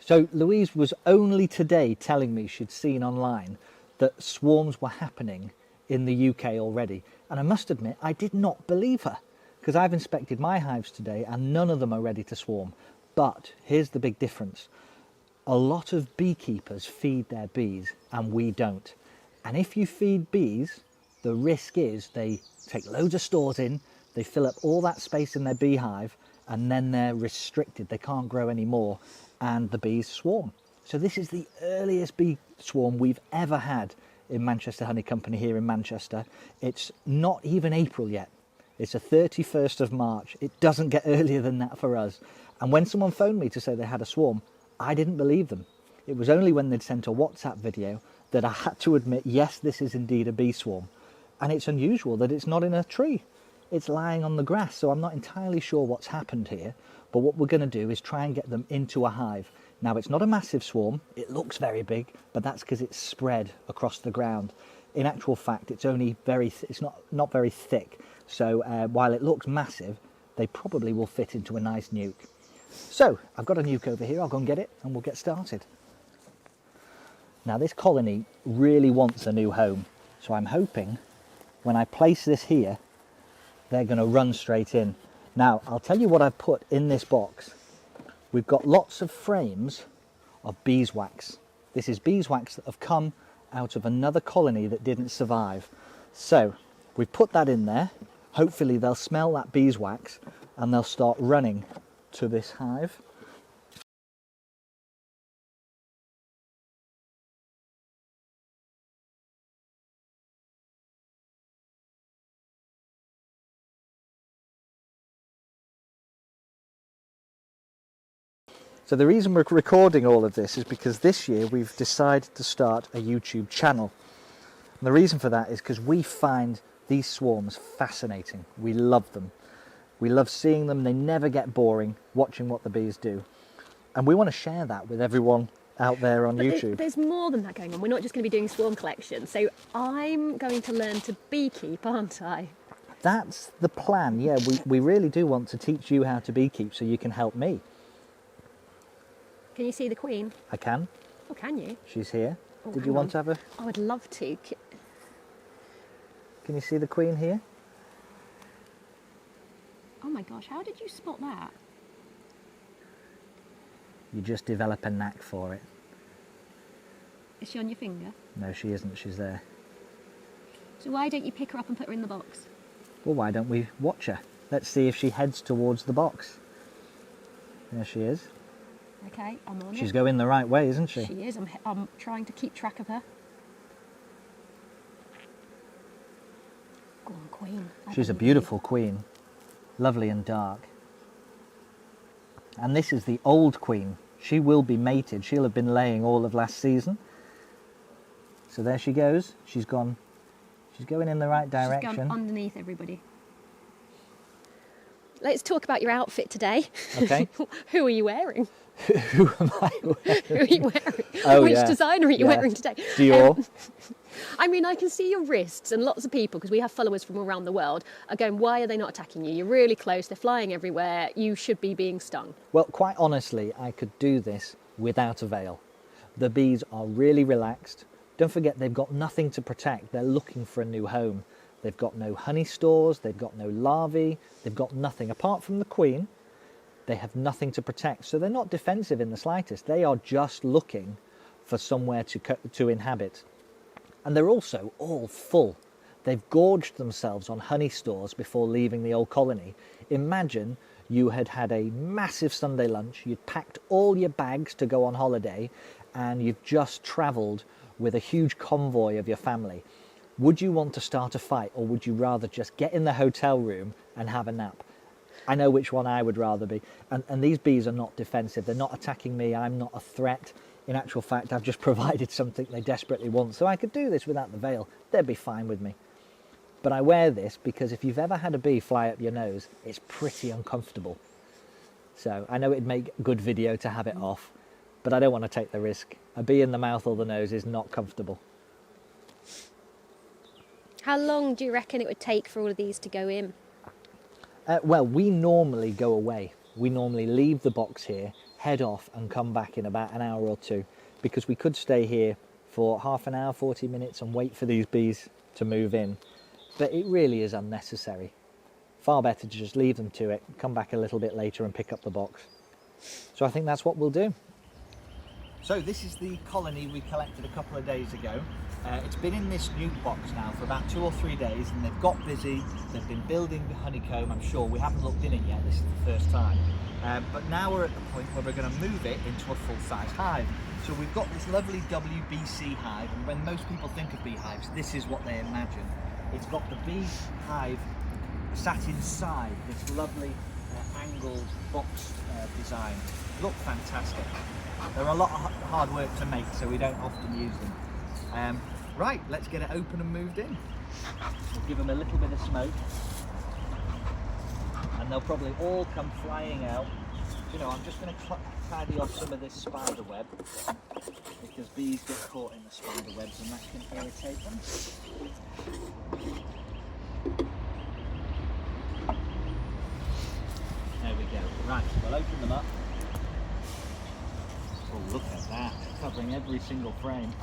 So Louise was only today telling me she'd seen online that swarms were happening in the UK already. And I must admit, I did not believe her, because I've inspected my hives today and none of them are ready to swarm. But here's the big difference. A lot of beekeepers feed their bees and we don't. And if you feed bees, the risk is they take loads of stores in, they fill up all that space in their beehive, and then they're restricted, they can't grow anymore, and the bees swarm. So this is the earliest bee swarm we've ever had in Manchester Honey Company here in Manchester. It's not even April yet. It's the 31st of March. It doesn't get earlier than that for us. And when someone phoned me to say they had a swarm, I didn't believe them. It was only when they'd sent a WhatsApp video that I had to admit, yes, this is indeed a bee swarm. And it's unusual that it's not in a tree. It's lying on the grass, so I'm not entirely sure what's happened here. But what we're going to do is try and get them into a hive. Now, it's not a massive swarm. It looks very big, but that's because it's spread across the ground. In actual fact, it's only it's not very thick. So while it looks massive, they probably will fit into a nice nuke. So I've got a nuke over here. I'll go and get it and we'll get started. Now, this colony really wants a new home. So I'm hoping when I place this here, they're going to run straight in. Now, I'll tell you what I've put in this box. We've got lots of frames of beeswax. This is beeswax that have come out of another colony that didn't survive. So we've put that in there. Hopefully they'll smell that beeswax and they'll start running to this hive. So the reason we're recording all of this is because this year we've decided to start a YouTube channel. And the reason for that is because we find these swarms fascinating. We love them. We love seeing them. They never get boring, watching what the bees do. And we want to share that with everyone out there on YouTube. There's more than that going on. We're not just going to be doing swarm collection. So I'm going to learn to beekeep, aren't I? That's the plan. Yeah, we really do want to teach you how to beekeep so you can help me. Can you see the queen? I can. Oh, can you? She's here. Oh, Did you want to have a... I would love to. Can you see the queen here? Oh my gosh, how did you spot that? You just develop a knack for it. Is she on your finger? No, she isn't. She's there. So why don't you pick her up and put her in the box? Well, why don't we watch her? Let's see if she heads towards the box. There she is. Okay, I'm on it. She's going the right way, isn't she? She is. I'm trying to keep track of her. Go on, queen. She's a beautiful queen. Lovely and dark. And this is the old queen. She will be mated. She'll have been laying all of last season. So there she goes. She's gone. She's going in the right direction. She's gone underneath everybody. Let's talk about your outfit today. Okay. Who are you wearing? Who am I wearing? Who are you wearing? Oh, Which yeah. designer are you wearing today? Dior. I mean, I can see your wrists, and lots of people, because we have followers from around the world, are going, why are they not attacking you? You're really close, they're flying everywhere, you should be being stung. Well, quite honestly, I could do this without a veil. The bees are really relaxed. Don't forget, they've got nothing to protect. They're looking for a new home. They've got no honey stores, they've got no larvae, they've got nothing. Apart from the queen, they have nothing to protect. So they're not defensive in the slightest. They are just looking for somewhere to inhabit. And they're also all full. They've gorged themselves on honey stores before leaving the old colony. Imagine you had had a massive Sunday lunch, you'd packed all your bags to go on holiday, and you've just travelled with a huge convoy of your family. Would you want to start a fight, or would you rather just get in the hotel room and have a nap? I know which one I would rather be. And these bees are not defensive. They're not attacking me. I'm not a threat. In actual fact, I've just provided something they desperately want. So I could do this without the veil. They'd be fine with me. But I wear this because if you've ever had a bee fly up your nose, it's pretty uncomfortable. So I know it'd make good video to have it off, but I don't want to take the risk. A bee in the mouth or the nose is not comfortable. How long do you reckon it would take for all of these to go in? Well, we normally go away. We normally leave the box here, head off and come back in about an hour or two, because we could stay here for half an hour, 40 minutes and wait for these bees to move in. But it really is unnecessary. Far better to just leave them to it, come back a little bit later and pick up the box. So I think that's what we'll do. So this is the colony we collected a couple of days ago. It's been in this nuke box now for about 2 or 3 days, and they've got busy. They've been building the honeycomb, I'm sure. We haven't looked in it yet, this is the first time. But now we're at the point where we're going to move it into a full-size hive. So we've got this lovely WBC hive, and when most people think of beehives, this is what they imagine. It's got the bee hive sat inside this lovely angled box design. Look fantastic. They're a lot of hard work to make, so we don't often use them. Right, let's get it open and moved in. We'll give them a little bit of smoke, and they'll probably all come flying out. You know, I'm just going to tidy off some of this spider web, because bees get caught in the spider webs and that can irritate them. There we go. Right, we'll open them up. Oh, look at that, covering every single frame.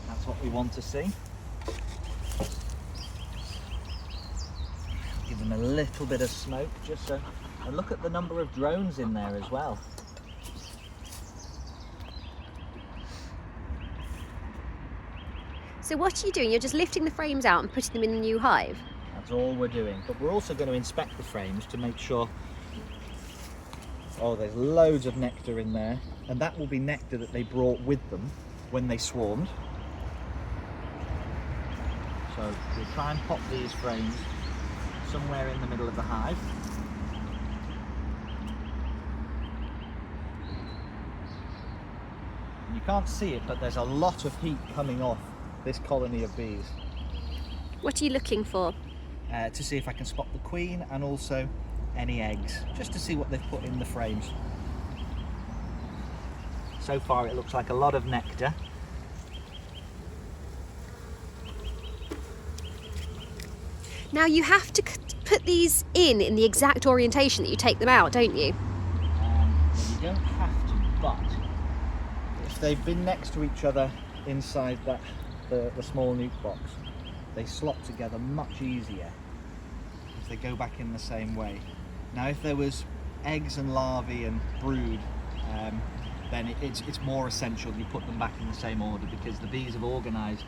That's what we want to see. Give them a little bit of smoke, just so, and look at the number of drones in there as well. So what are you doing? You're just lifting the frames out and putting them in the new hive? That's all we're doing. But we're also going to inspect the frames to make sure. Oh, there's loads of nectar in there, and that will be nectar that they brought with them when they swarmed. So we'll try and pop these frames somewhere in the middle of the hive. You can't see it, but there's a lot of heat coming off this colony of bees. What are you looking for? To see if I can spot the queen and also any eggs, just to see what they've put in the frames. So far it looks like a lot of nectar. Now you have to put these in the exact orientation that you take them out, don't you? Well, you don't have to, but if they've been next to each other inside the small nuke box, they slot together much easier if they go back in the same way. Now if there was eggs and larvae and brood, then it's more essential you put them back in the same order, because the bees have organised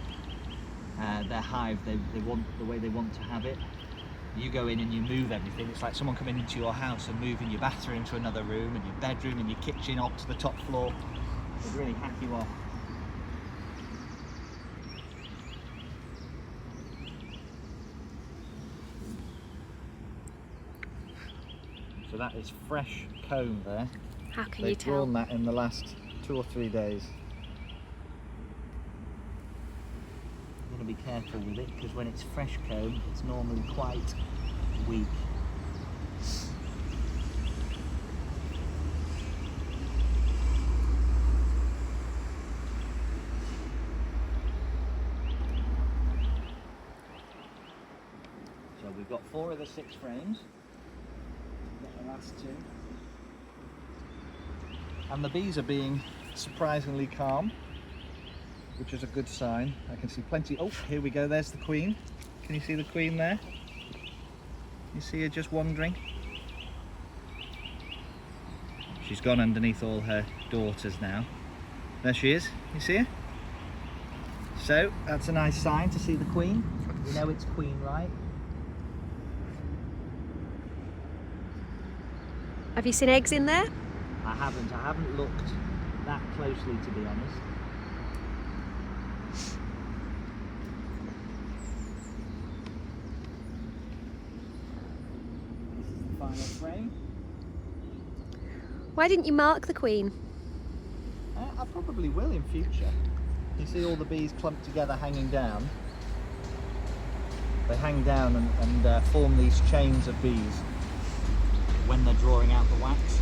their hive they want the way they want to have it. You go in and you move everything. It's like someone coming into your house and moving your bathroom to another room, and your bedroom and your kitchen up to the top floor. They really hack you off. So that is fresh comb there. How can you They've tell? drawn that in the last 2 or 3 days. I'm going to be careful with it, because when it's fresh comb, it's normally quite weak. So we've got 4 of the 6 frames. Got the last 2. And the bees are being surprisingly calm, which is a good sign. I can see plenty. Oh, here we go, there's the queen. Can you see the queen there? You see her just wandering? She's gone underneath all her daughters now. There she is, you see her? So, that's a nice sign to see the queen. We know it's queen, right? Have you seen eggs in there? I haven't looked that closely, to be honest. This is the final frame. Why didn't you mark the queen? I probably will in future. You see all the bees clumped together hanging down. They hang down and form these chains of bees when they're drawing out the wax.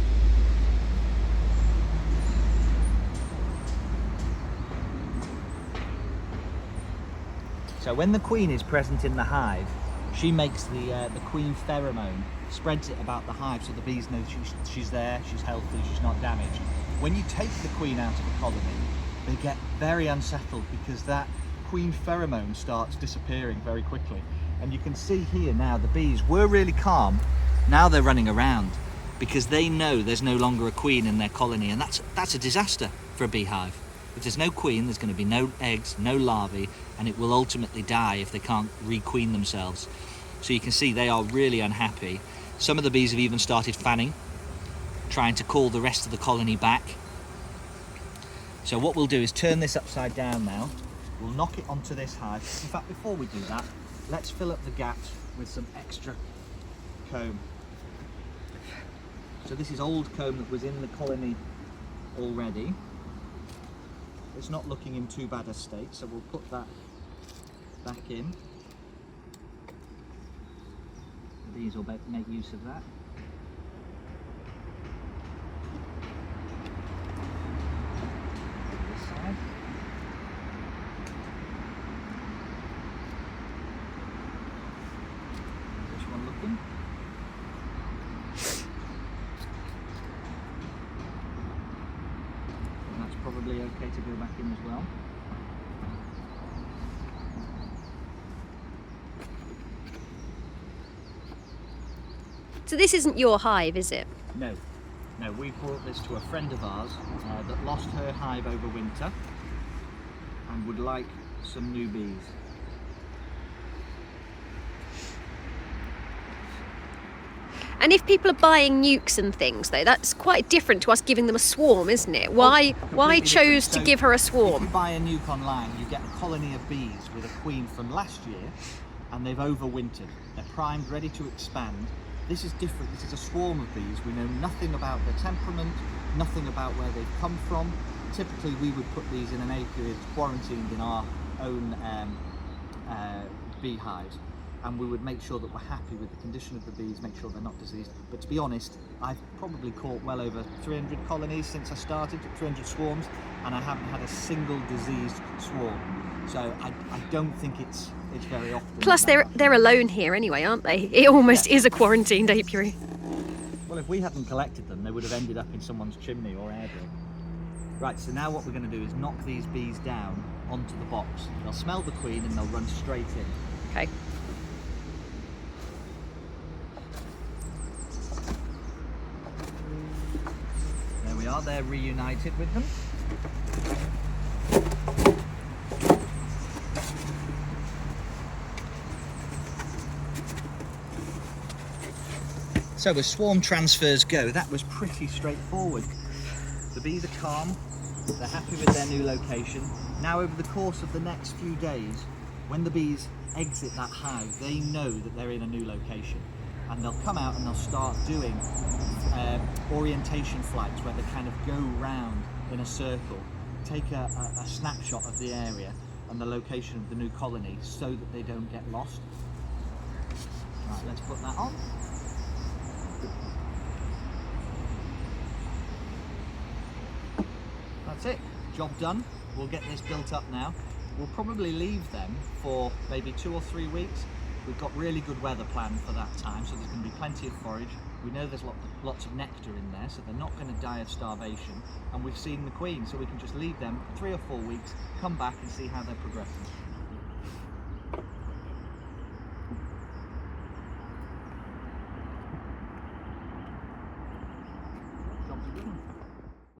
So when the queen is present in the hive, she makes the queen pheromone, spreads it about the hive so the bees know she's there, she's healthy, she's not damaged. When you take the queen out of the colony, they get very unsettled because that queen pheromone starts disappearing very quickly. And you can see here now the bees were really calm, now they're running around because they know there's no longer a queen in their colony, and that's a disaster for a beehive. If there's no queen, there's going to be no eggs, no larvae, and it will ultimately die if they can't re-queen themselves. So you can see they are really unhappy. Some of the bees have even started fanning, trying to call the rest of the colony back. So what we'll do is turn this upside down now. We'll knock it onto this hive. In fact, before we do that, let's fill up the gaps with some extra comb. So this is old comb that was in the colony already. It's not looking in too bad a state, so we'll put that back in. The bees will make use of that. This side. This one looking. And that's probably okay to go back in as well. So this isn't your hive, is it? No, we brought this to a friend of ours that lost her hive over winter and would like some new bees. And if people are buying nukes and things, though, that's quite different to us giving them a swarm, isn't it? Why chose to give her a swarm? If you buy a nuke online, you get a colony of bees with a queen from last year, and they've overwintered. They're primed, ready to expand. This is different. This is a swarm of bees. We know nothing about their temperament, nothing about where they've come from. Typically, we would put these in an apiary quarantined in our own beehives, and we would make sure that we're happy with the condition of the bees, make sure they're not diseased. But to be honest, I've probably caught well over 300 colonies since I started, 300 swarms, and I haven't had a single diseased swarm. So I don't think it's very often. Plus, they're alone here anyway, aren't they? It almost is a quarantined apiary. Well, if we hadn't collected them, they would have ended up in someone's chimney or airdrop. Right, so now what we're going to do is knock these bees down onto the box. They'll smell the queen and they'll run straight in. Okay. There we are, they're reunited with them. So as swarm transfers go, that was pretty straightforward. The bees are calm, they're happy with their new location. Now over the course of the next few days, when the bees exit that hive, they know that they're in a new location. And they'll come out and they'll start doing orientation flights where they kind of go round in a circle, take a snapshot of the area and the location of the new colony so that they don't get lost. Right, let's put that on. That's it, job done. We'll get this built up now. We'll probably leave them for maybe 2 or 3 weeks. We've got really good weather planned for that time, so there's going to be plenty of forage. We know there's lots of nectar in there, so they're not going to die of starvation. And we've seen the queen, so we can just leave them for 3 or 4 weeks, come back and see how they're progressing.